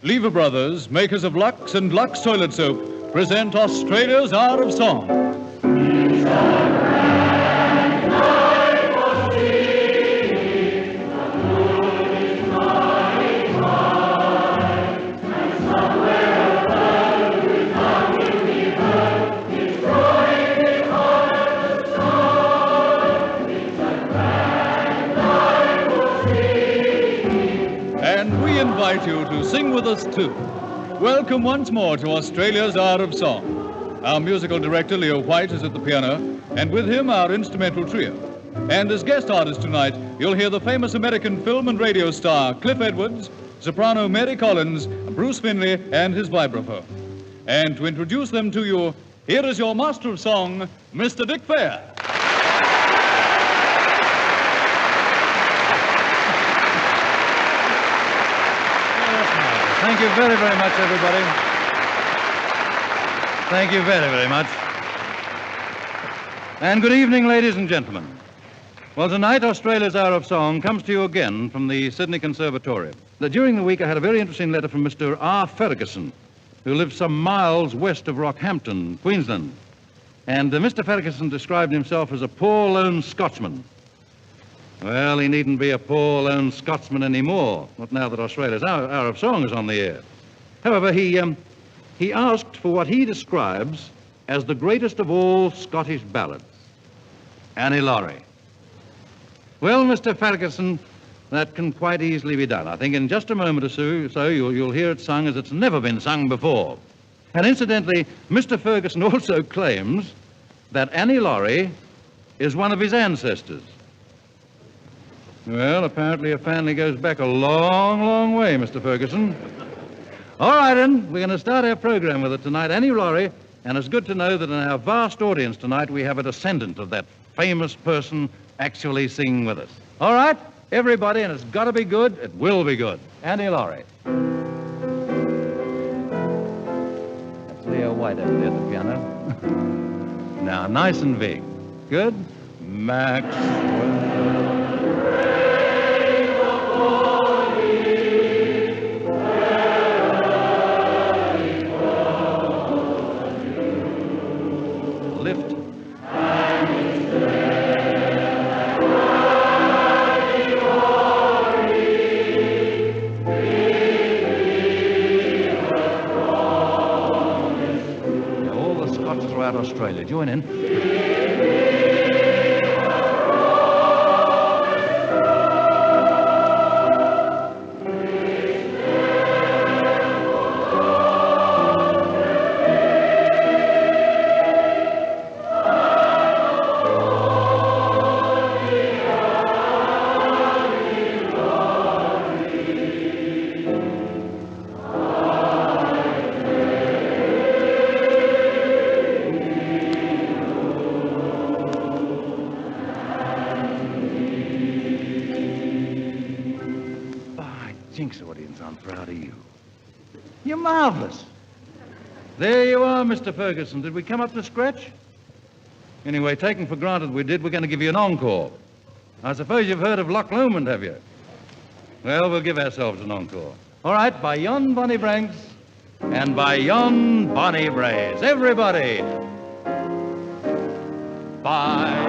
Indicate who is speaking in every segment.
Speaker 1: Lever Brothers, makers of Lux and Lux Toilet Soap, present Australia's Art of Song. And we invite you to sing with us, too. Welcome once more to Australia's Art of Song. Our musical director, Leo White, is at the piano, and with him, our instrumental trio. And as guest artists tonight, you'll hear the famous American film and radio star, Cliff Edwards, soprano Mary Collins, Bruce Finley, and his vibraphone. And to introduce them to you, here is your master of song, Mr. Dick Fair.
Speaker 2: Thank you very, very much, everybody. Thank you very, very much. And good evening, ladies and gentlemen. Well, tonight, Australia's Hour of Song comes to you again from the Sydney Conservatorium. During the week, I had a very interesting letter from Mr. R. Ferguson, who lives some miles west of Rockhampton, Queensland. And Mr. Ferguson described himself as a poor, lone Scotsman. Well, he needn't be a poor, lone Scotsman anymore, not now that Australia's Hour of Song is on the air. However, he asked for what he describes as the greatest of all Scottish ballads, Annie Laurie. Well, Mr. Ferguson, that can quite easily be done. I think in just a moment or so you'll hear it sung as it's never been sung before. And incidentally, Mr. Ferguson also claims that Annie Laurie is one of his ancestors. Well, apparently your family goes back a long, long way, Mr. Ferguson. All right, then, we're going to start our program with it tonight, Annie Laurie, and it's good to know that in our vast audience tonight we have a descendant of that famous person actually singing with us. All right, everybody, and it's got to be good. It will be good. Annie Laurie. That's Leo White over there at the piano. Now, nice and big. Good. Maxwell. Lift. Now, all the Scots throughout Australia, join in. Jinx, audience, I'm proud of you. You're marvelous. There you are, Mr. Ferguson. Did we come up to scratch? Anyway, taking for granted we did, we're going to give you an encore. I suppose you've heard of Loch Lomond, have you? Well, we'll give ourselves an encore. All right, by yon bonny branks and by yon bonny braes. Everybody. By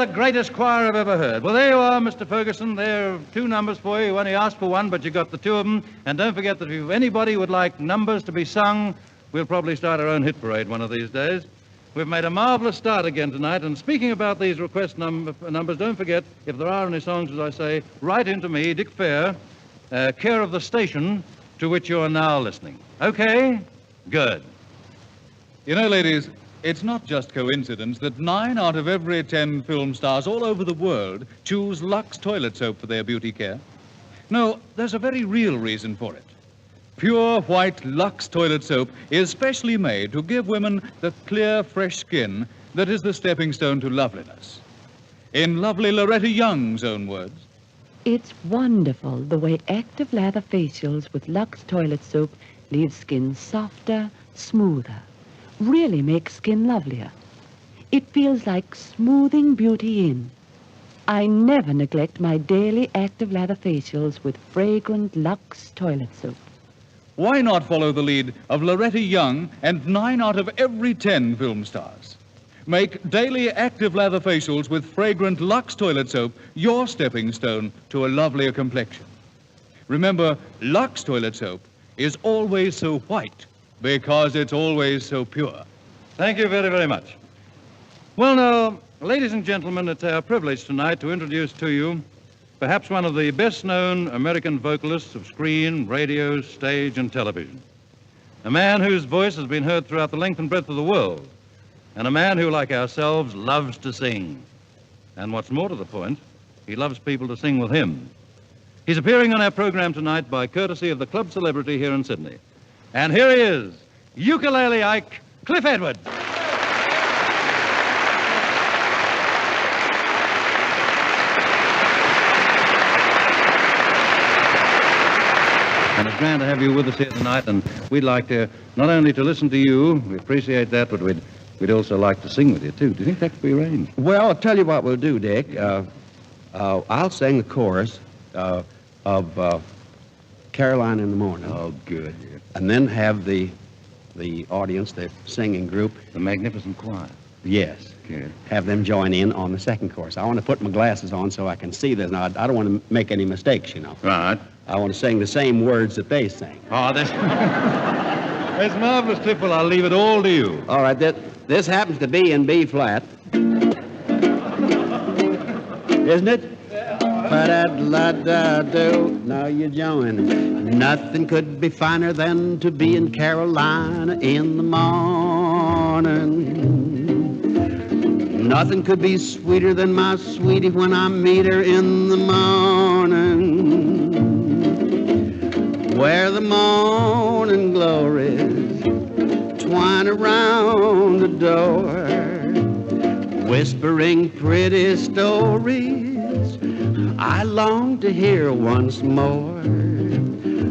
Speaker 2: you the greatest choir I've ever heard. Well, there you are, Mr. Ferguson. There are 2 numbers for you. You only asked for 1, but you got the 2 of them. And don't forget that if anybody would like numbers to be sung, we'll probably start our own hit parade one of these days. We've made a marvelous start again tonight. And speaking about these request numbers, don't forget, if there are any songs, as I say, write in to me, Dick Fair, care of the station to which you are now listening. Okay? Good.
Speaker 1: You know, ladies, it's not just coincidence that 9 out of every 10 film stars all over the world choose Lux toilet soap for their beauty care. No, there's a very real reason for it. Pure white Lux toilet soap is specially made to give women the clear, fresh skin that is the stepping stone to loveliness. In lovely Loretta Young's own words,
Speaker 3: It's wonderful the way active lather facials with Lux toilet soap leave skin softer, smoother. Really makes skin lovelier. It feels like smoothing beauty in. I never neglect my daily active lather facials with fragrant Lux toilet soap.
Speaker 1: why not follow the lead of Loretta Young and 9 out of every 10 film stars? Make daily active lather facials with fragrant Lux toilet soap your stepping stone to a lovelier complexion. Remember, Lux toilet soap is always so white because it's always so pure.
Speaker 2: Thank you very, very much. Well, now, ladies and gentlemen, it's our privilege tonight to introduce to you perhaps one of the best-known American vocalists of screen, radio, stage, and television. A man whose voice has been heard throughout the length and breadth of the world, and a man who, like ourselves, loves to sing. And what's more to the point, he loves people to sing with him. He's appearing on our program tonight by courtesy of the club celebrity here in Sydney. And here he is, Ukulele Ike, Cliff Edwards. And it's grand to have you with us here tonight, and we'd like to, not only to listen to you, we appreciate that, but we'd also like to sing with you, too. Do you think that could be arranged?
Speaker 4: Well, I'll tell you what we'll do, Dick. I'll sing the chorus of Caroline in the Morning.
Speaker 2: Oh, good.
Speaker 4: And then have the audience, the singing group,
Speaker 2: The magnificent choir.
Speaker 4: yes,
Speaker 2: Good.
Speaker 4: have them join in on the second chorus. I want to put my glasses on so I can see this. Now, I don't want to make any mistakes, you know.
Speaker 2: Right.
Speaker 4: I want to sing the same words that they sing.
Speaker 2: Oh, that's marvelous, Cliff. Well, I'll leave it all to you.
Speaker 4: All right, this happens to be in B flat. Isn't it? Ba-da-da-da-do. Now you join. Nothing could be finer than to be in Carolina in the morning. Nothing could be sweeter than my sweetie when I meet her in the morning. Where the morning glories twine around the door, whispering pretty stories I long to hear once more.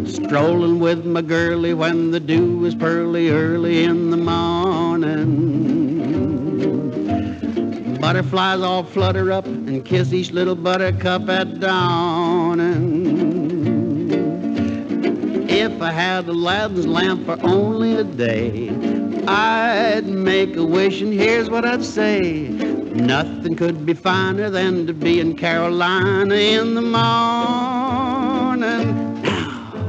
Speaker 4: Strolling with my girlie when the dew is pearly early in the morning. Butterflies all flutter up and kiss each little buttercup at dawn. If I had Aladdin's lamp for only a day, I'd make a wish, and here's what I'd say. Nothing could be finer than to be in Carolina in the morning. Now,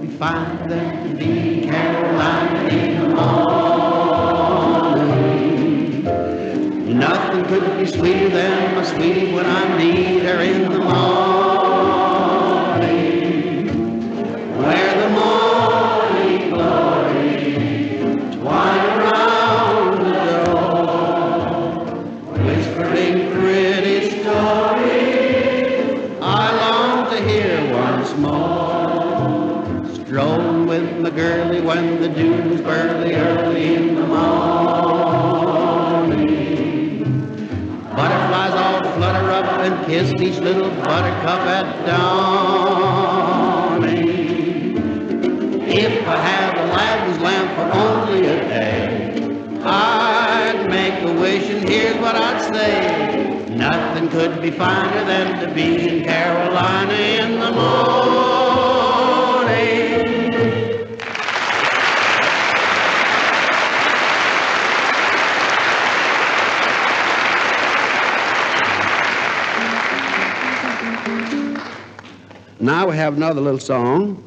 Speaker 4: be finer than to be in Carolina in the morning. Nothing could be sweeter than my sweetie when I meet her in the morning. Where the morning glory twine around the door, whispering pretty stories I long to hear once more. Strolling with my girlie when the dew's early in the morning. Butterflies all flutter up and kiss each little buttercup at dawning. If I had Aladdin's lamp for only a day, I'd make a wish, and here's what I'd say. Nothing could be finer than to be in Carolina in the morning.
Speaker 5: Now we have another little song,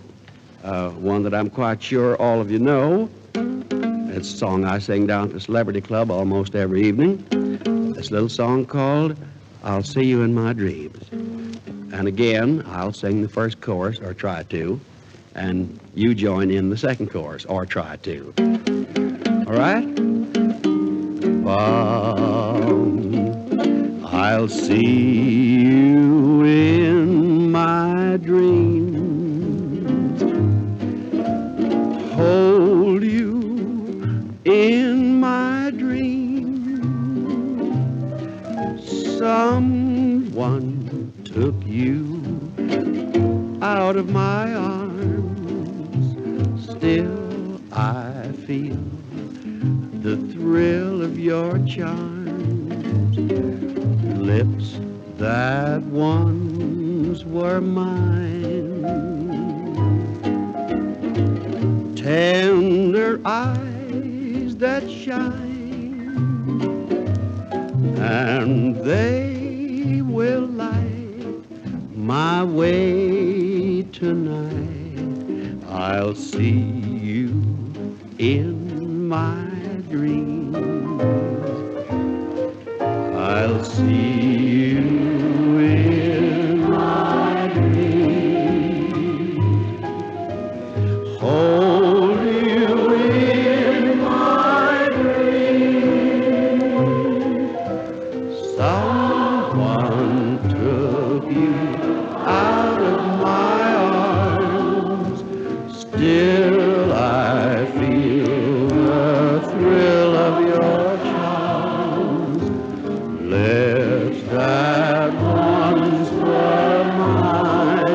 Speaker 5: one that I'm quite sure all of you know. It's a song I sing down at the Celebrity Club almost every evening. This little song called I'll See You in My Dreams. And again, I'll sing the first chorus, or try to, and you join in the second chorus, or try to. All right? I'll see you in my dreams, hold you in my dreams. Someone took you out of my arms, still I feel the thrill of your charms. Lips that once were mine, tender eyes that shine, and they will light my way tonight. I'll see you in my dreams. I'll see you in my dreams, hold you in my dreams. Someone took you out of my arms, still I feel the thrill of your lips that once were mine,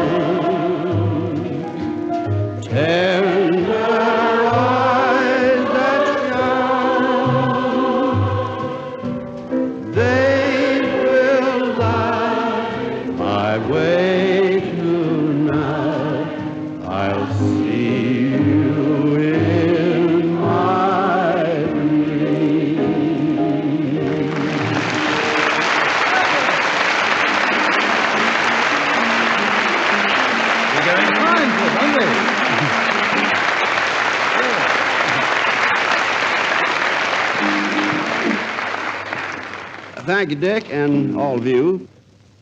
Speaker 5: tender eyes that shine, they will light my way tonight. I'll see you in my dreams.
Speaker 2: Going fine, Cliff, aren't they?
Speaker 5: Thank you, Dick, and all of you.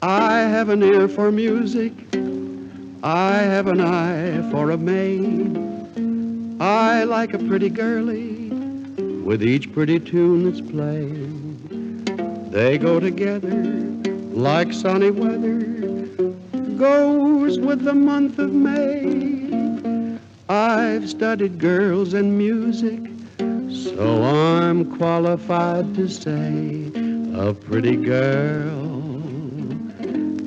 Speaker 5: I have an ear for music. I have an eye for a maid. I like a pretty girlie with each pretty tune that's played. They go together like sunny weather goes with the month of May. I've studied girls and music, so I'm qualified to say a pretty girl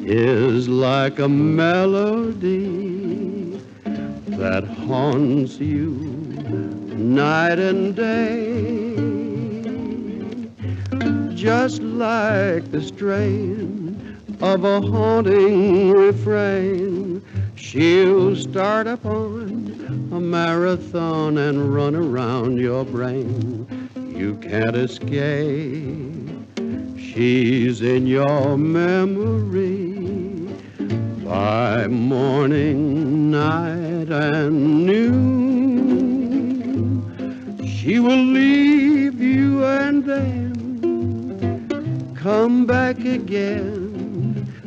Speaker 5: is like a melody that haunts you night and day, just like the strain of a haunting refrain. She'll start upon a marathon and run around your brain. You can't escape. She's in your memory by morning, night, and noon. She will leave you and then come back again.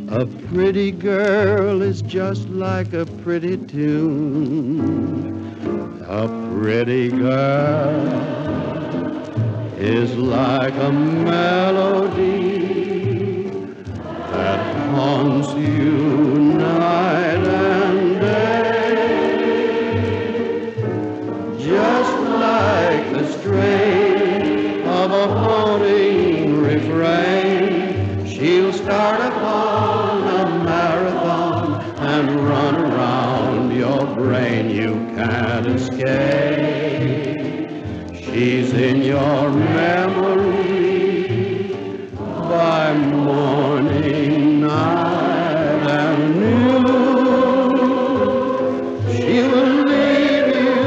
Speaker 5: A pretty girl is just like a pretty tune. A pretty girl is like a melody that haunts you night and day, just like the strain of a haunting refrain. She'll start upon a marathon and run around your brain. You can't escape. She's in your memory by morning, night, and noon. She will leave you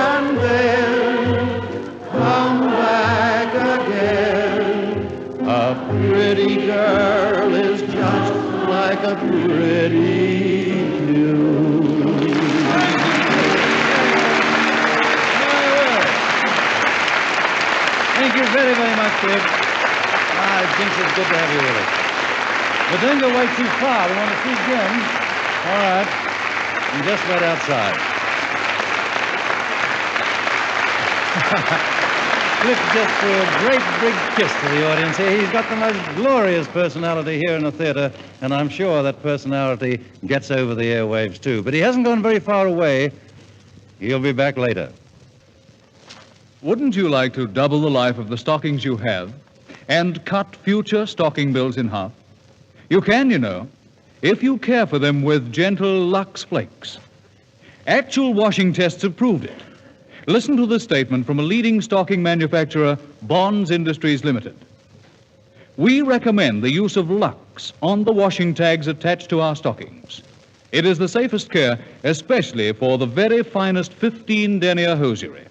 Speaker 5: and then come back again. A pretty girl is just like a pretty tune.
Speaker 2: Thank you very, very much, Cliff. Jinx, it's good to have you with us. But don't go away too far. We want to see Jim. All right. And just right outside. Cliff just threw a great big kiss to the audience here. He's got the most glorious personality here in the theater, and I'm sure that personality gets over the airwaves, too. But he hasn't gone very far away. He'll be back later.
Speaker 1: Wouldn't you like to double the life of the stockings you have and cut future stocking bills in half? You can, you know, if you care for them with gentle Lux Flakes. Actual washing tests have proved it. Listen to this statement from a leading stocking manufacturer, Bonds Industries Limited. We recommend the use of Lux on the washing tags attached to our stockings. It is the safest care, especially for the very finest 15 denier hosiery.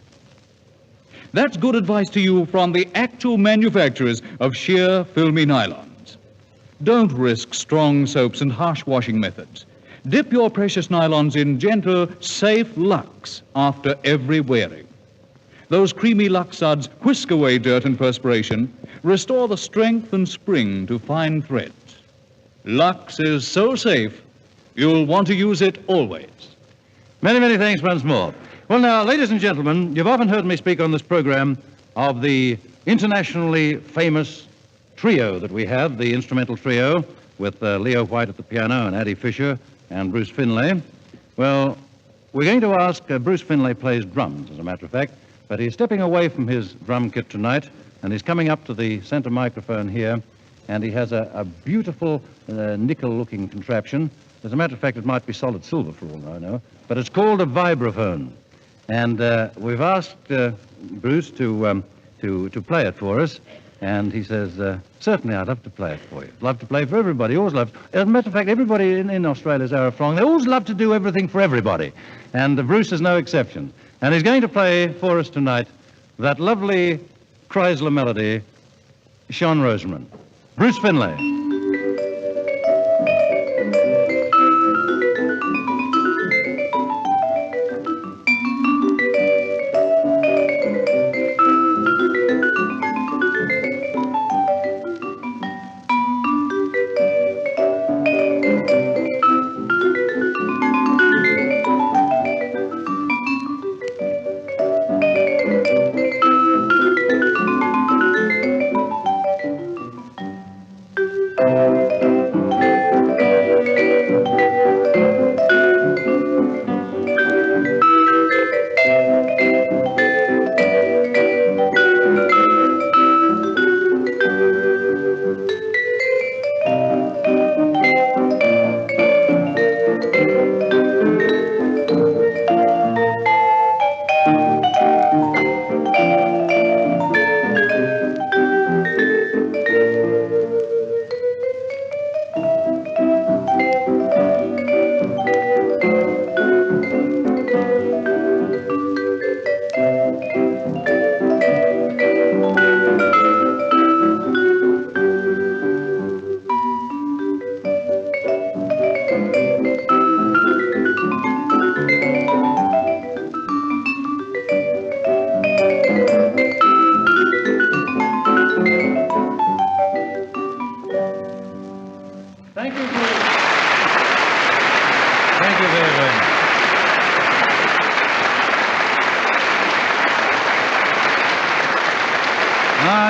Speaker 1: That's good advice to you from the actual manufacturers of sheer, filmy nylons. Don't risk strong soaps and harsh washing methods. Dip your precious nylons in gentle, safe Lux after every wearing. Those creamy Lux suds whisk away dirt and perspiration, restore the strength and spring to fine threads. Lux is so safe, you'll want to use it always.
Speaker 2: Many, many thanks once more. Well, now, ladies and gentlemen, you've often heard me speak on this program of the internationally famous trio that we have, the instrumental trio, with Leo White at the piano and Addie Fisher and Bruce Finlay. Well, we're going to ask, Bruce Finlay plays drums, as a matter of fact, but he's stepping away from his drum kit tonight, and he's coming up to the center microphone here, and he has a beautiful nickel-looking contraption. As a matter of fact, it might be solid silver for all I know, but it's called a vibraphone. And we've asked Bruce to play it for us, and he says, certainly I'd love to play it for you. Love to play for everybody, always love. As a matter of fact, everybody in Australia's Arab Song, they always love to do everything for everybody. And Bruce is no exception. And he's going to play for us tonight that lovely Chrysler melody, Sean Roseman. Bruce Finlay.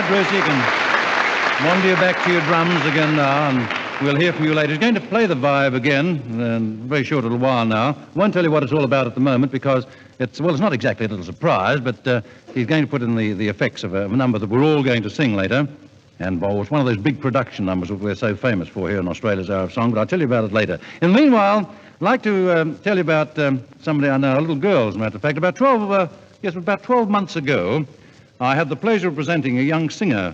Speaker 2: Bruce, you can wander you back to your drums again now, and we'll hear from you later. He's going to play the vibe again in a very short little while now. Won't tell you what it's all about at the moment because it's not exactly a little surprise, but he's going to put in the effects of a number that we're all going to sing later. And it's one of those big production numbers that we're so famous for here in Australia's Hour of Song, but I'll tell you about it later. In the meanwhile, I'd like to tell you about somebody I know, a little girl, as a matter of fact. About 12 months ago, I had the pleasure of presenting a young singer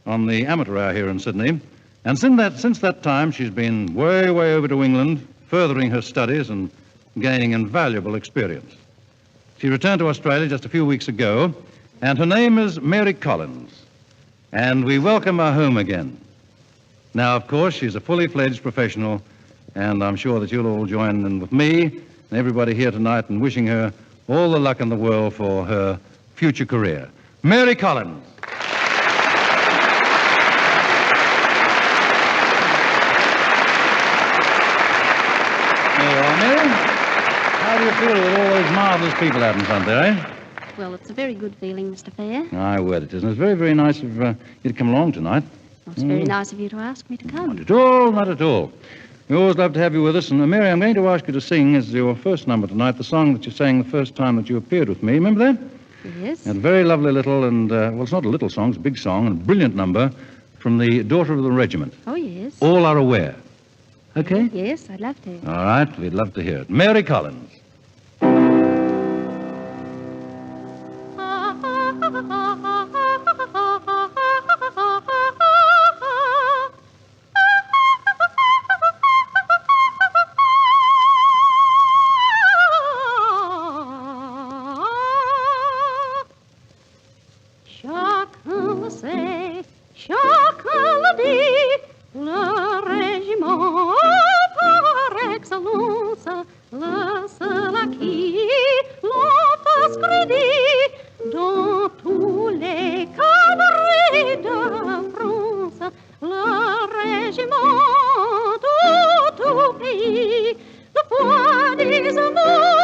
Speaker 2: on the amateur hour here in Sydney. And since that time, she's been way, way over to England, furthering her studies and gaining invaluable experience. She returned to Australia just a few weeks ago, and her name is Mary Collins. And we welcome her home again. Now, of course, she's a fully fledged professional, and I'm sure that you'll all join in with me and everybody here tonight in wishing her all the luck in the world for her future career. Mary Collins. do you feel with all those marvellous people out in front there, eh?
Speaker 6: Well, it's a very good feeling, Mr. Fair.
Speaker 2: I word it is. And it's very, very nice of you to come along tonight.
Speaker 6: Well, it's very nice of you to ask me to come.
Speaker 2: Not at all, not at all. We always love to have you with us. And, Mary, I'm going to ask you to sing as your first number tonight the song that you sang the first time that you appeared with me. Remember that?
Speaker 6: Yes.
Speaker 2: And a very lovely little and, well, it's not a little song, it's a big song and a brilliant number from the Daughter of the Regiment.
Speaker 6: Oh, yes.
Speaker 2: All Are Aware. Okay?
Speaker 6: Yes, I'd love to.
Speaker 2: All right, we'd love to hear it. Mary Collins.
Speaker 6: Chacun sait, chacun le dit, le régiment par excellence, le seul à qui l'on fasse crédit dans tous les cabarets de France, le régiment de tout pays, le poids des amours.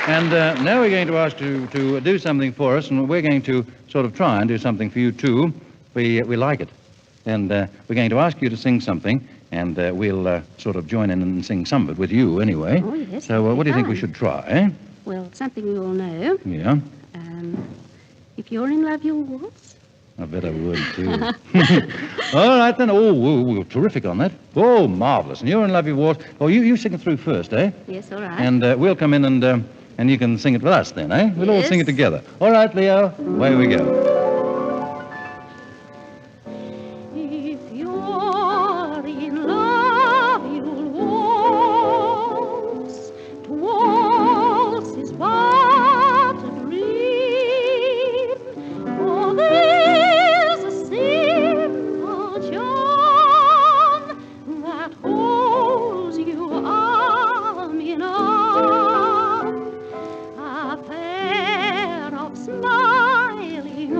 Speaker 2: And now we're going to ask you to do something for us, and we're going to sort of try and do something for you, too. We like it. And we're going to ask you to sing something, and we'll sort of join in and sing some of it with you anyway.
Speaker 6: Oh, yes.
Speaker 2: So what do you think we should try, eh?
Speaker 6: Well, something we all know.
Speaker 2: Yeah.
Speaker 6: If you're in love, you'll waltz.
Speaker 2: I bet I would, too. All right, then. Oh, we're terrific on that. Oh, marvellous. And you're in love, you waltz. Oh, you sing it through first, eh?
Speaker 6: Yes, all right.
Speaker 2: And we'll come in and you can sing it with us then, eh? We'll all sing it together. All right, Leo, away we go.
Speaker 6: If you're in love, you'll waltz. To waltz is but a dream. For there's a simple charm that holds you arm in arm. A pair of smiling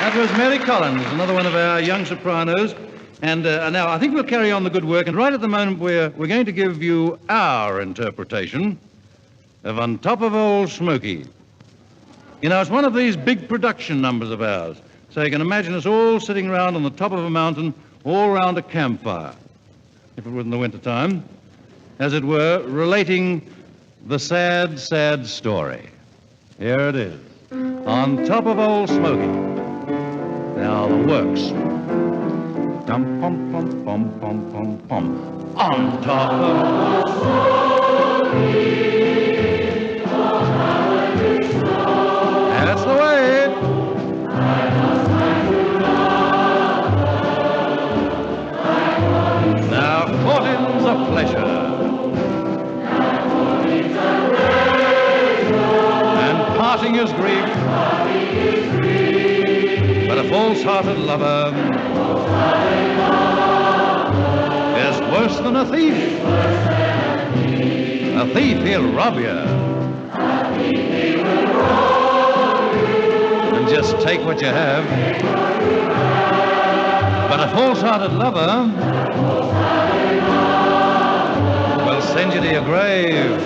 Speaker 2: That was Mary Collins, another one of our young sopranos. And now I think we'll carry on the good work. And right at the moment, we're going to give you our interpretation of On Top of Old Smoky. You know, it's one of these big production numbers of ours. So you can imagine us all sitting around on the top of a mountain, all round a campfire, if it were in the wintertime, as it were, relating the sad, sad story. Here it is. On Top of Old Smoky. Now the works. Dum pum pum pum pum pum pum. On top of Old Smoky. That's the way. Now courting's a pleasure. And parting is grief. But a false-hearted lover is worse than a thief. A thief, he'll rob you. And just take what you have. But a false-hearted lover will send you to your grave.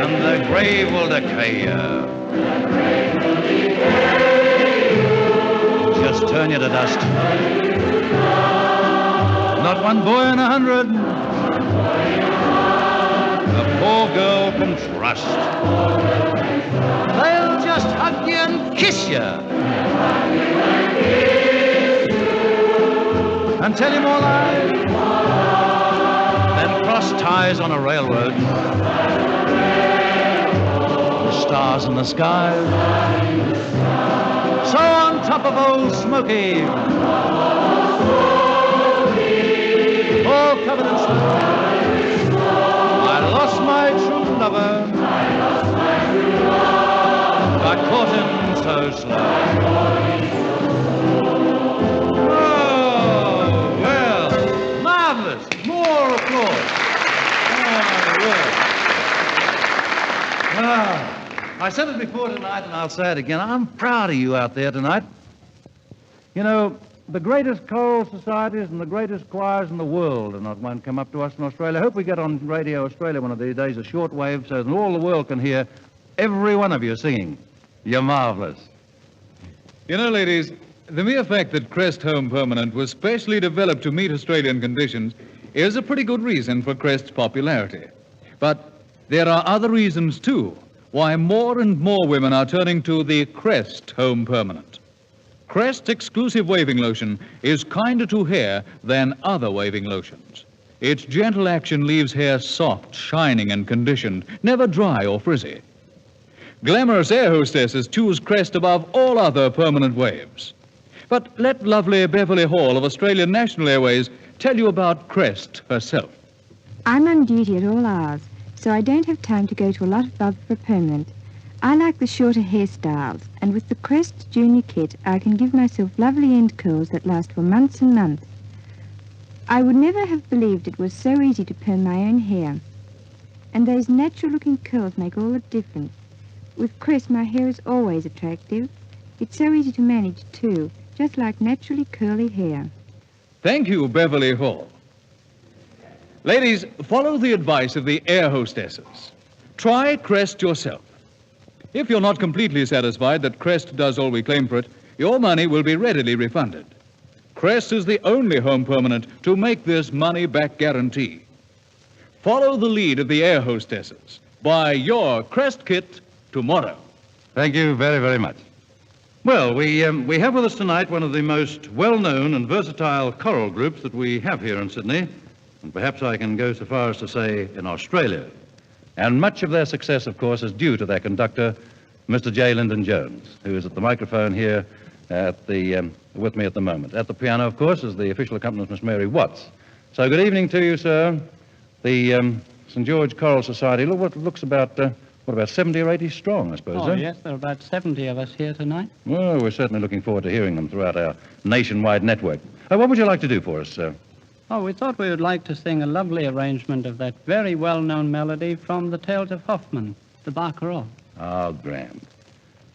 Speaker 2: And the grave will decay you. Just turn you to dust. Not one boy in 100 a poor girl can trust. They'll just hug you and kiss you and tell you more lies, then cross ties on a railroad. The stars in the sky. So on top of Old Smoky, all covered in snow, I lost my true lover. I caught him so slow. Oh, well, marvelous. More applause. I said it before tonight, and I'll say it again. I'm proud of you out there tonight. You know, the greatest choral societies and the greatest choirs in the world are not one come up to us in Australia. I hope we get on Radio Australia one of these days, a shortwave, so that all the world can hear every one of you singing. You're marvelous.
Speaker 1: You know, ladies, the mere fact that Crest Home Permanent was specially developed to meet Australian conditions is a pretty good reason for Crest's popularity. But there are other reasons, too, why more and more women are turning to the Crest Home Permanent. Crest's exclusive waving lotion is kinder to hair than other waving lotions. Its gentle action leaves hair soft, shining, and conditioned, never dry or frizzy. Glamorous air hostesses choose Crest above all other permanent waves. But let lovely Beverly Hall of Australian National Airways tell you about Crest herself.
Speaker 7: I'm on duty at all hours, so I don't have time to go to a lot of bobs for permanent. I like the shorter hairstyles, and with the Crest Junior Kit, I can give myself lovely end curls that last for months and months. I would never have believed it was so easy to perm my own hair. And those natural-looking curls make all the difference. With Crest, my hair is always attractive. It's so easy to manage, too, just like naturally curly hair.
Speaker 1: Thank you, Beverly Hall. Ladies, follow the advice of the air hostesses. Try Crest yourself. If you're not completely satisfied that Crest does all we claim for it, your money will be readily refunded. Crest is the only home permanent to make this money-back guarantee. Follow the lead of the air hostesses. Buy your Crest kit tomorrow.
Speaker 2: Thank you very, very much. Well, we have with us tonight one of the most well-known and versatile choral groups that we have here in Sydney, and perhaps I can go so far as to say in Australia. And much of their success, of course, is due to their conductor, Mr. J. Lyndon Jones, who is at the microphone here with me at the moment. At the piano, of course, is the official accompanist, Miss Mary Watts. So good evening to you, sir. The St. George Choral Society looks about 70 or 80 strong, I suppose,
Speaker 8: Oh, yes, there are about 70 of us here tonight.
Speaker 2: Well, we're certainly looking forward to hearing them throughout our nationwide network. What would you like to do for us, sir?
Speaker 8: Oh, we thought we would like to sing a lovely arrangement of that very well-known melody from the Tales of Hoffmann, the Barcarolle.
Speaker 2: Oh, grand.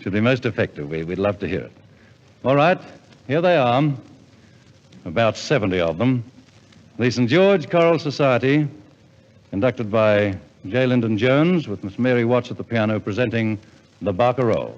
Speaker 2: Should be most effective. We'd love to hear it. All right, here they are, about 70 of them. The St. George Choral Society, conducted by J. Lyndon Jones, with Miss Mary Watts at the piano, presenting the Barcarolle.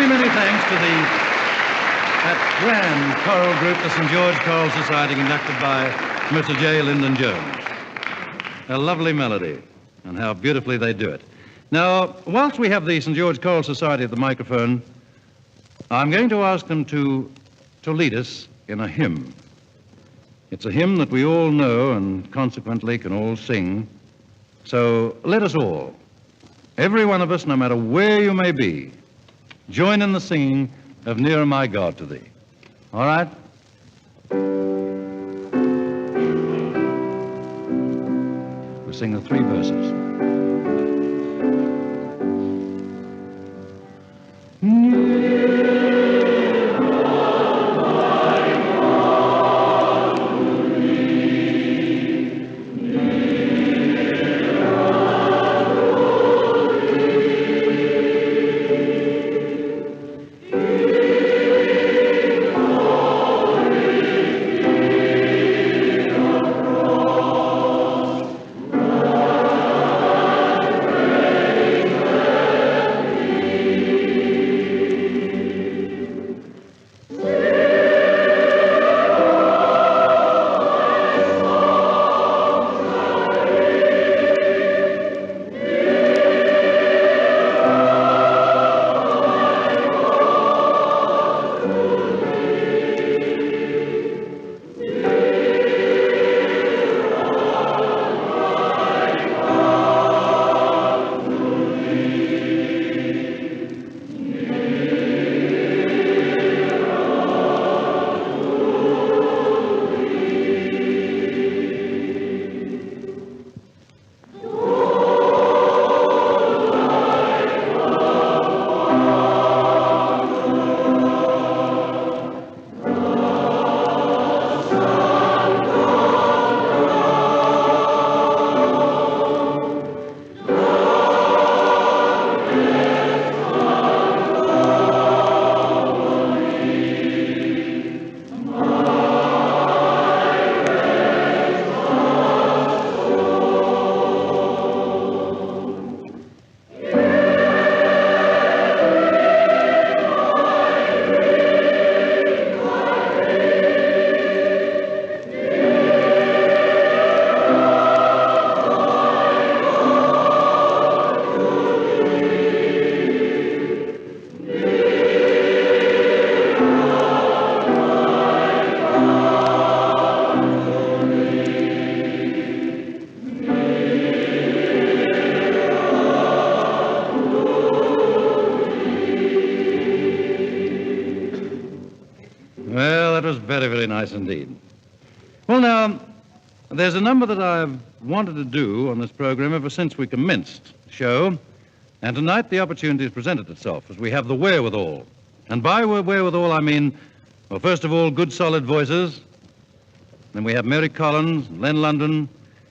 Speaker 2: Many thanks to that grand choral group, the St. George Choral Society, conducted by Mr. J. Lyndon Jones. A lovely melody, and how beautifully they do it. Now, whilst we have the St. George Choral Society at the microphone, I'm going to ask them to lead us in a hymn. It's a hymn that we all know and consequently can all sing. So let us all, every one of us, no matter where you may be, join in the singing of Nearer My God to Thee. All right? We'll sing the 3 verses. was very, very nice indeed. Well, now, there's a number that I've wanted to do on this program ever since we commenced the show, and tonight the opportunity has presented itself as we have the wherewithal. And by wherewithal, I mean, well, first of all, good solid voices. Then we have Mary Collins, Len London,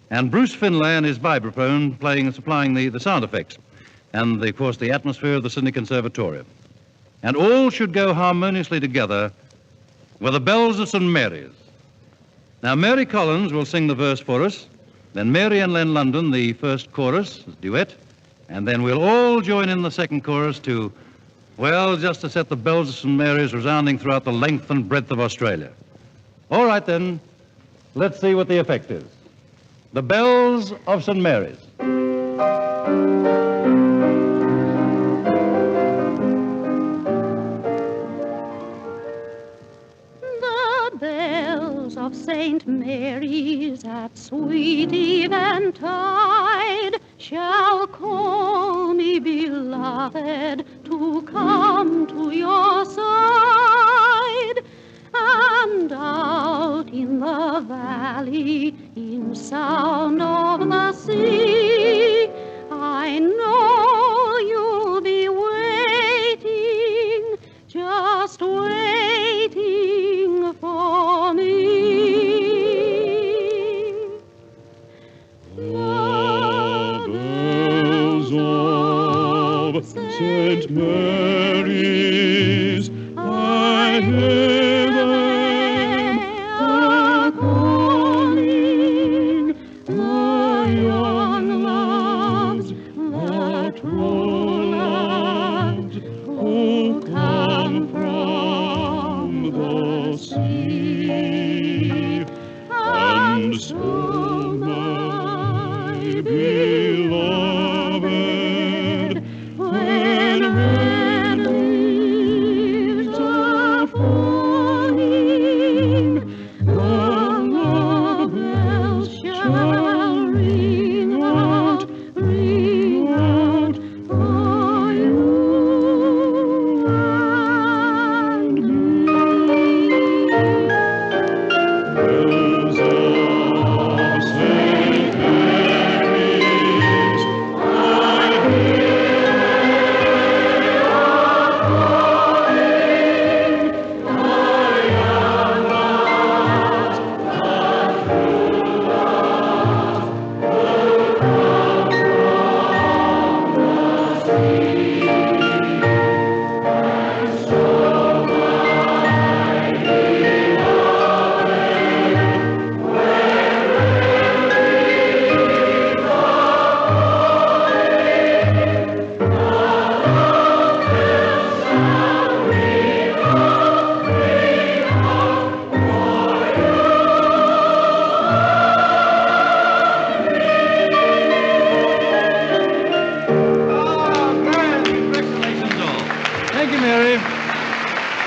Speaker 2: and Bruce Finlay and his vibraphone playing and supplying the sound effects. And, of course, the atmosphere of the Sydney Conservatorium. And all should go harmoniously together with the bells of St. Mary's. Now, Mary Collins will sing the verse for us, then Mary and Len London the first chorus, duet, and then we'll all join in the second chorus to, well, just to set the bells of St. Mary's resounding throughout the length and breadth of Australia. All right, then, let's see what the effect is. The bells of St. Mary's.
Speaker 6: Of St. Mary's at sweet eventide shall call me, beloved, to come to your side. And out in the valley, in sound of the sea, I know you'll be waiting, just waiting for me.
Speaker 9: St. Mary's, I hear them a-calling, the young loves, the true loves, who come from the sea. And so, my beloved, when red leaves are falling, the love bells shall ring out for you and me. Bells of St. Mary's, I hear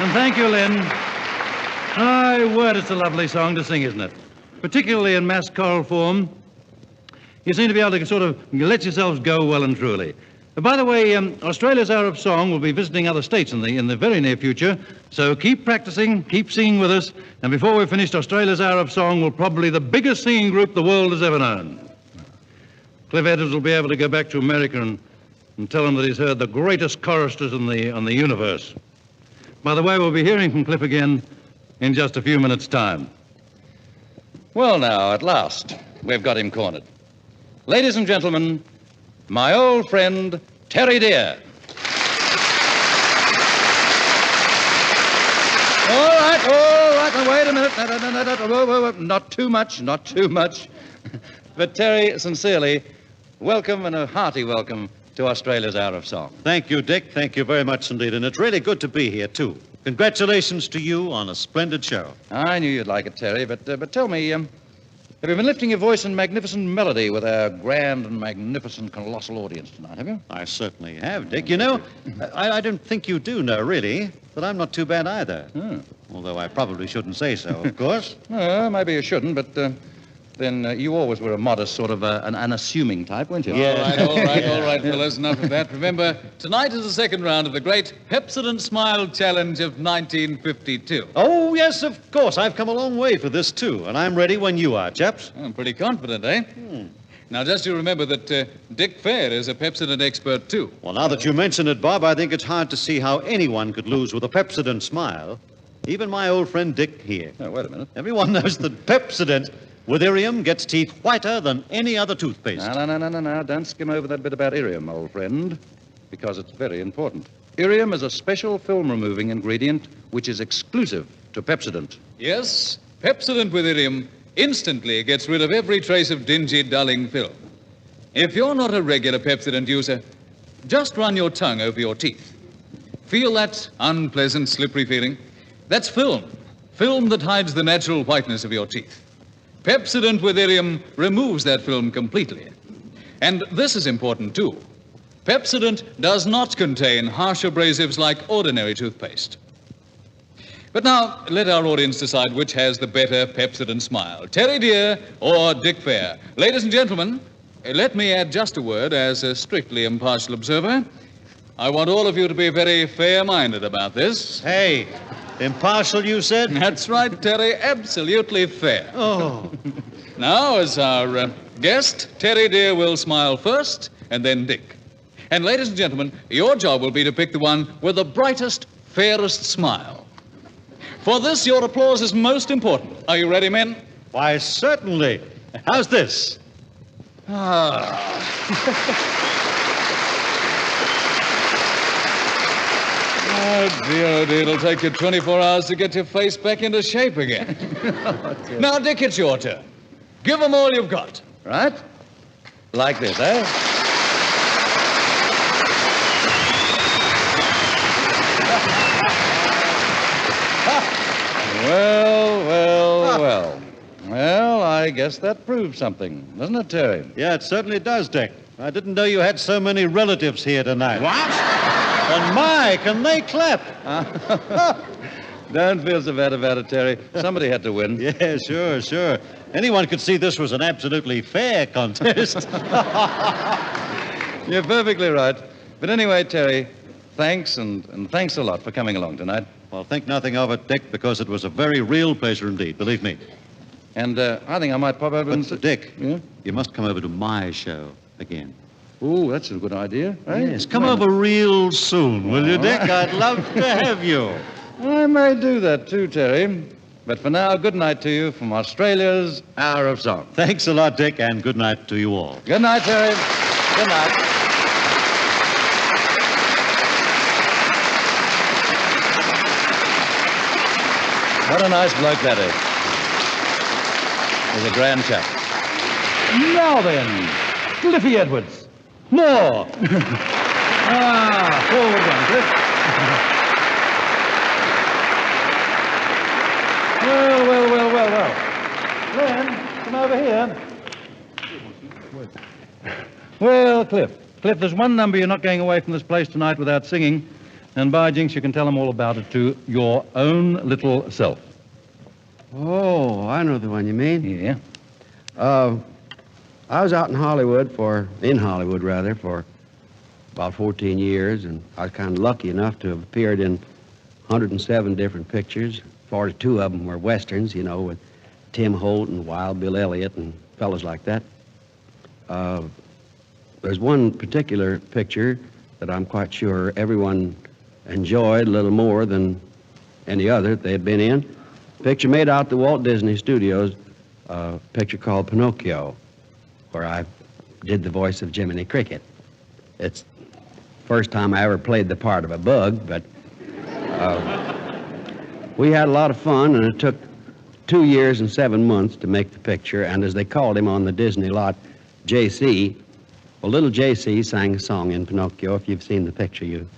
Speaker 2: And thank you, Lynn. My word, it's a lovely song to sing, isn't it? Particularly in mass choral form. You seem to be able to sort of let yourselves go well and truly. By the way, Australia's Hour of Song will be visiting other states in the very near future, so keep practicing, keep singing with us, and before we're finished, Australia's Hour of Song will probably be the biggest singing group the world has ever known. Cliff Edwards will be able to go back to America and tell him that he's heard the greatest choristers in the universe. By the way, we'll be hearing from Cliff again in just a few minutes' time. Well, now, at last, we've got him cornered. Ladies and gentlemen, my old friend, Terry Deer. All right, now, wait a minute. No, not too much. But, Terry, sincerely, welcome and a hearty welcome to Australia's Hour of Song.
Speaker 10: Thank you, Dick. Thank you very much indeed. And it's really good to be here, too. Congratulations to you on a splendid show.
Speaker 2: I knew you'd like it, Terry, but tell me, have you been lifting your voice in magnificent melody with our grand and magnificent colossal audience tonight, have you?
Speaker 10: I certainly have, Dick. You know, I don't think you do know, really, that I'm not too bad either. Although I probably shouldn't say so, of course.
Speaker 2: Maybe you shouldn't, but then you always were a modest sort of an unassuming type, weren't you?
Speaker 1: All right, fellas, enough of that. Remember, tonight is the second round of the great Pepsodent Smile Challenge of 1952.
Speaker 10: Oh, yes, of course. I've come a long way for this, too, and I'm ready when you are, chaps.
Speaker 1: I'm pretty confident, eh? Now, just you remember that Dick Fair is a Pepsodent expert, too.
Speaker 10: Well, now that you mention it, Bob, I think it's hard to see how anyone could lose with a Pepsodent smile. Even my old friend Dick here.
Speaker 2: Oh, wait a minute.
Speaker 10: Everyone knows that Pepsodent with Irium gets teeth whiter than any other toothpaste.
Speaker 2: No. Don't skim over that bit about Irium, old friend, because it's very important. Irium is a special film-removing ingredient which is exclusive to Pepsodent.
Speaker 1: Yes, Pepsodent with Irium instantly gets rid of every trace of dingy, dulling film. If you're not a regular Pepsodent user, just run your tongue over your teeth. Feel that unpleasant, slippery feeling? That's film. Film that hides the natural whiteness of your teeth. Pepsodent with Irium removes that film completely. And this is important, too. Pepsodent does not contain harsh abrasives like ordinary toothpaste. But now, let our audience decide which has the better Pepsodent smile, Terry Dear or Dick Fair. Ladies and gentlemen, let me add just a word as a strictly impartial observer. I want all of you to be very fair-minded about this.
Speaker 10: Hey, impartial, you said?
Speaker 1: That's right, Terry, absolutely fair.
Speaker 10: Oh.
Speaker 1: Now, as our guest, Terry Dear will smile first, and then Dick. And ladies and gentlemen, your job will be to pick the one with the brightest, fairest smile. For this, your applause is most important. Are you ready, men?
Speaker 10: Why, certainly. How's this?
Speaker 1: Oh, dear, it'll take you 24 hours to get your face back into shape again. Now, Dick, it's your turn. Give them all you've got.
Speaker 2: Right? Like this, eh? Well, I guess that proves something, doesn't it, Terry?
Speaker 10: Yeah, it certainly does, Dick. I didn't know you had so many relatives here tonight.
Speaker 1: What?
Speaker 10: And my, can they clap?
Speaker 2: Don't feel so bad about it, Terry. Somebody had to win.
Speaker 10: Yeah, sure. Anyone could see this was an absolutely fair contest.
Speaker 2: You're perfectly right. But anyway, Terry, thanks, and thanks a lot for coming along tonight.
Speaker 10: Well, think nothing of it, Dick, because it was a very real pleasure indeed, believe me.
Speaker 2: And I think I might pop over and...
Speaker 10: Dick,
Speaker 2: Yeah?
Speaker 10: you must come over to my show again.
Speaker 2: Ooh, that's a good idea. Eh?
Speaker 10: Yes, come over real soon, will you, Dick? I'd love to have you.
Speaker 2: I may do that too, Terry. But for now, good night to you from Australia's Hour of Song.
Speaker 10: Thanks a lot, Dick, and good night to you all.
Speaker 2: Good night, Terry. Good night. What a nice bloke that is. He's a grand chap. Now then, Cliffy Edwards. More. Forward one, Cliff. Well. Glenn, come over here. Well, Cliff, there's one number you're not going away from this place tonight without singing, and by jinx, you can tell them all about it to your own little self.
Speaker 5: Oh, I know the one you mean.
Speaker 2: Yeah?
Speaker 5: I was out in Hollywood for about 14 years, and I was kind of lucky enough to have appeared in 107 different pictures. 42 of them were westerns, you know, with Tim Holt and Wild Bill Elliott and fellas like that. There's one particular picture that I'm quite sure everyone enjoyed a little more than any other they had been in. Picture made out at the Walt Disney Studios, a picture called Pinocchio, where I did the voice of Jiminy Cricket. It's the first time I ever played the part of a bug, but we had a lot of fun, and it took 2 years and 7 months to make the picture, and as they called him on the Disney lot, J.C., well, little J.C. sang a song in Pinocchio. If you've seen the picture, you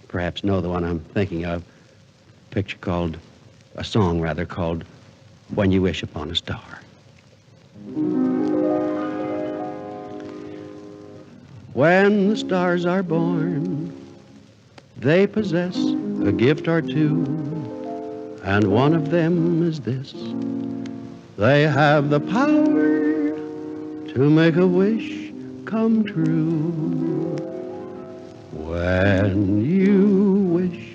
Speaker 5: perhaps know the one I'm thinking of. A song called When You Wish Upon a Star. When the stars are born, they possess a gift or two, and one of them is this. They have the power to make a wish come true. When you wish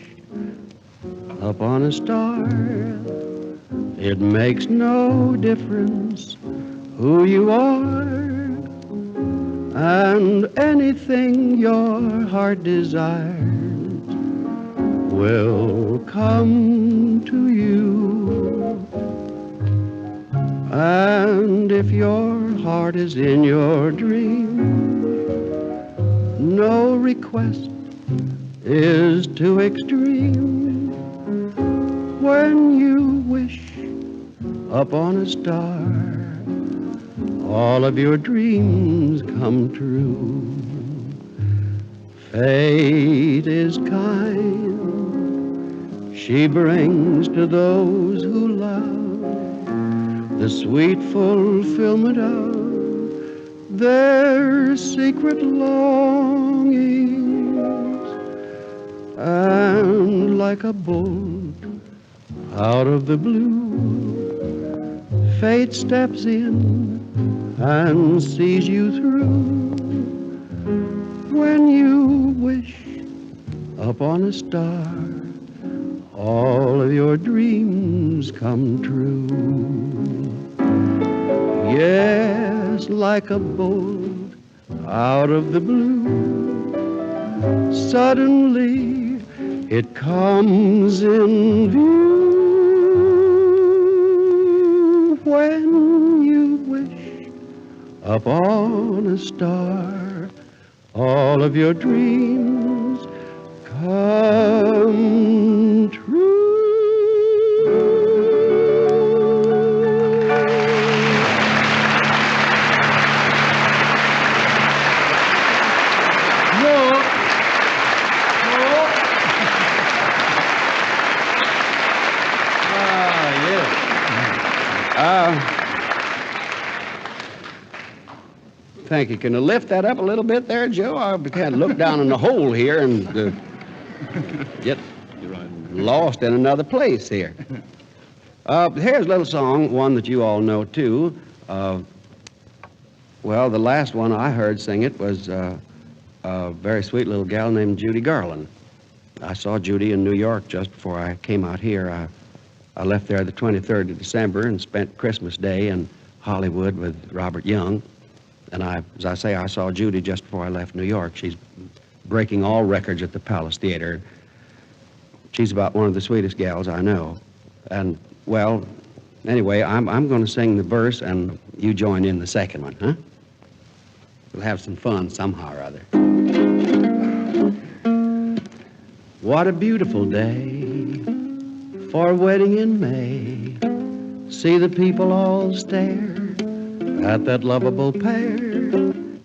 Speaker 5: upon a star, it makes no difference who you are, and anything your heart desires will come to you. And if your heart is in your dream, no request is too extreme. When you wish upon a star, all of your dreams come true. Fate is kind. She brings to those who love the sweet fulfillment of their secret longings. And like a bolt out of the blue, fate steps in and sees you through. When you wish upon a star, all of your dreams come true. Yes, like a bolt out of the blue, suddenly it comes in view. When you wish upon a star, all of your dreams come true. Thank you. Can you lift that up a little bit there, Joe? I can't look down in the hole here and get lost in another place here. Here's a little song, one that you all know, too. Well, the last one I heard sing it was a very sweet little gal named Judy Garland. I saw Judy in New York just before I came out here. I left there the 23rd of December and spent Christmas Day in Hollywood with Robert Young. And as I say, I saw Judy just before I left New York. She's breaking all records at the Palace Theater. She's about one of the sweetest gals I know. And, well, anyway, I'm going to sing the verse, and you join in the second one, huh? We'll have some fun somehow or other. What a beautiful day for a wedding in May. See the people all stare at that lovable pair.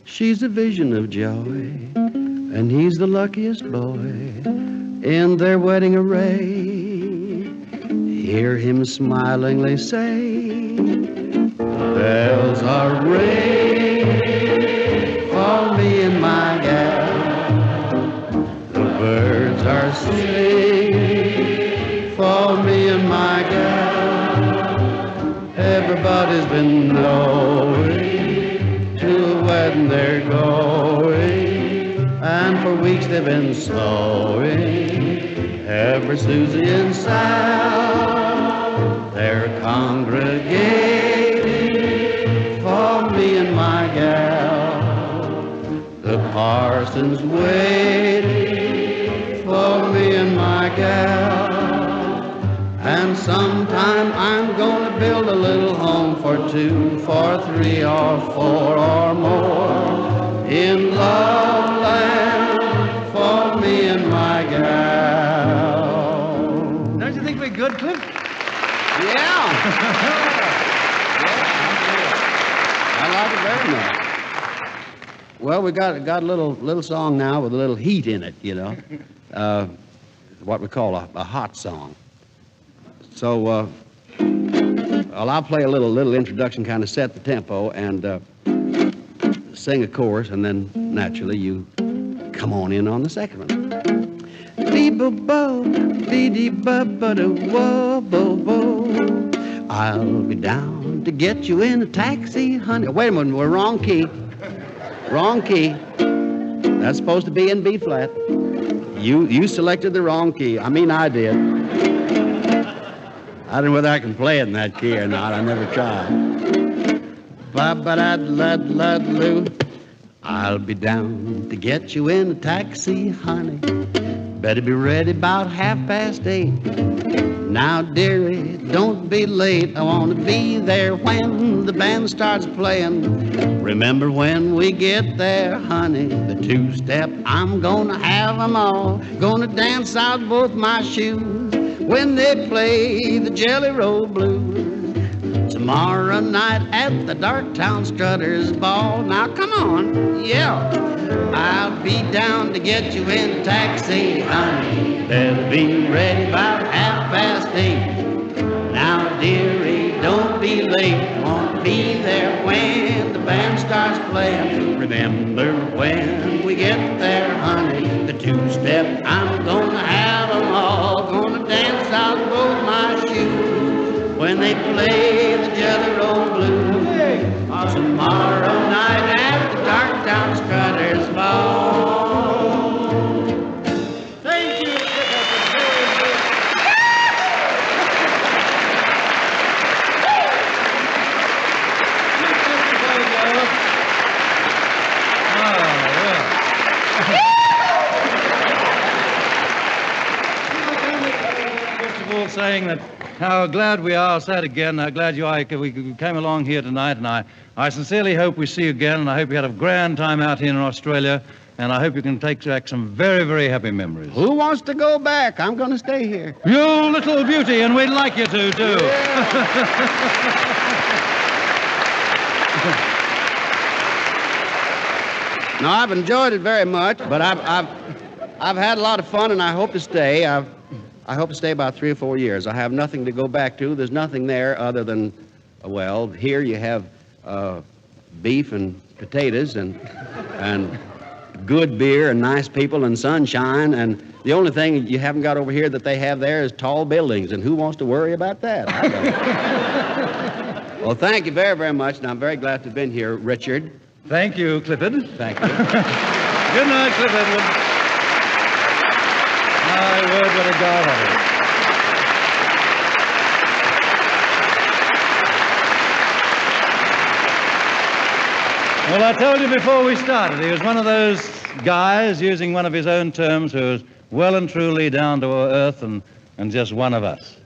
Speaker 5: She's a vision of joy, and he's the luckiest boy in their wedding array. Hear him smilingly say, bells are ringing for me and my gal. The birds are singing for me and my gal. Everybody's been knowing to a wedding they're going, and for weeks they've been slowing. Ever Susie and Sal, they're congregating for me and my gal. The parson's waiting for me and my gal. And sometime I'm gonna build a little home for 2, for 3, or 4 or more in Loveland for me and my gal.
Speaker 8: Don't you think we're good, Cliff?
Speaker 5: Yeah. I like it very much. Well, we got a little song now with a little heat in it, you know. What we call a hot song. So, well, I'll play a little introduction, kind of set the tempo, and sing a chorus, and then naturally you come on in on the second one. I'll be down to get you in a taxi, honey. Wait a minute, we're wrong key. Wrong key. That's supposed to be in B flat. You selected the wrong key. I mean, I did. I don't know whether I can play it in that key or not. I never tried. Ba-ba-da-lud-lud-loo. I'll be down to get you in a taxi, honey. Better be ready about 8:30. Now, dearie, don't be late. I want to be there when the band starts playing. Remember when we get there, honey, the two-step, I'm gonna have 'em all. Gonna dance out both my shoes when they play the Jelly Roll Blues. Tomorrow night at the Darktown Strutters Ball. Now, come on, yeah. I'll be down to get you in a taxi, honey. Better be ready about 8:30. Now, dearie, don't be late. Won't be there when the band starts playing. Remember when we get there, honey, the two-step, I'm gonna have 'em all. Gonna dance out both my shoes when they play the Jelly Roll Blues. Tomorrow night at the Darktown Strutters Ball.
Speaker 2: Thank you. First of all, saying that how glad we are, sad again, how glad we came along here tonight, and I sincerely hope we see you again, and I hope you had a grand time out here in Australia, and I hope you can take back some very, very happy memories.
Speaker 5: Who wants to go back? I'm going to stay here.
Speaker 2: You little beauty, and we'd like you to, too.
Speaker 5: No, I've enjoyed it very much, but I've had a lot of fun, and I hope to stay. I hope to stay about 3 or 4 years. I have nothing to go back to. There's nothing there other than, well, here you have beef and potatoes and good beer and nice people and sunshine, and the only thing you haven't got over here that they have there is tall buildings, and who wants to worry about that? I don't. Well, thank you very, very much, and I'm very glad to have been here, Richard.
Speaker 2: Thank you, Clifford.
Speaker 5: Thank you.
Speaker 2: Good night, Cliff Edward. My word, what a guy that is. Well, I told you before we started, he was one of those guys, using one of his own terms, who was well and truly down to earth and just one of us.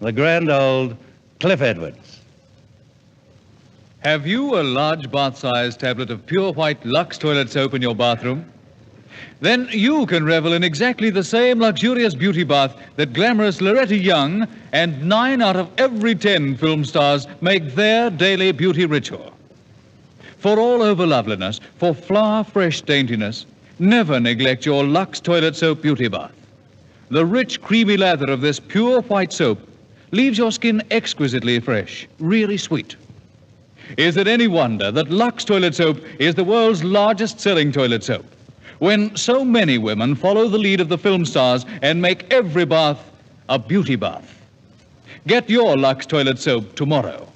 Speaker 2: The grand old Cliff Edwards.
Speaker 1: Have you a large bath-sized tablet of pure white Lux toilet soap in your bathroom? Then you can revel in exactly the same luxurious beauty bath that glamorous Loretta Young and 9 out of every 10 film stars make their daily beauty ritual. For all-over loveliness, for flower-fresh daintiness, never neglect your Lux toilet soap beauty bath. The rich, creamy lather of this pure white soap leaves your skin exquisitely fresh, really sweet. Is it any wonder that Lux toilet soap is the world's largest selling toilet soap, when so many women follow the lead of the film stars and make every bath a beauty bath? Get your Lux toilet soap tomorrow.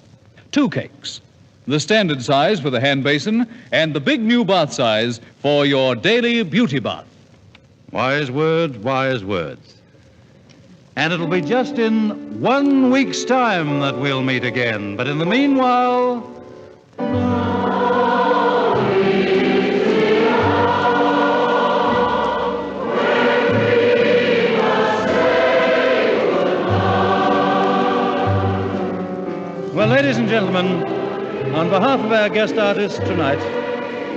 Speaker 1: 2 cakes, the standard size for the hand basin and the big new bath size for your daily beauty bath.
Speaker 2: Wise words, wise words. And it'll be just in 1 week's time that we'll meet again. But in the meanwhile... Well, ladies and gentlemen, on behalf of our guest artists tonight,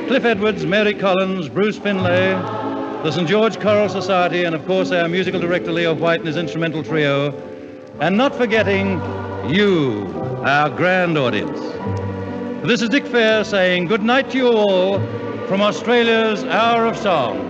Speaker 2: Cliff Edwards, Mary Collins, Bruce Finlay, the St. George Choral Society, and of course our musical director Leo White and his instrumental trio, and not forgetting you, our grand audience. This is Dick Fair saying good night to you all from Australia's Hour of Song.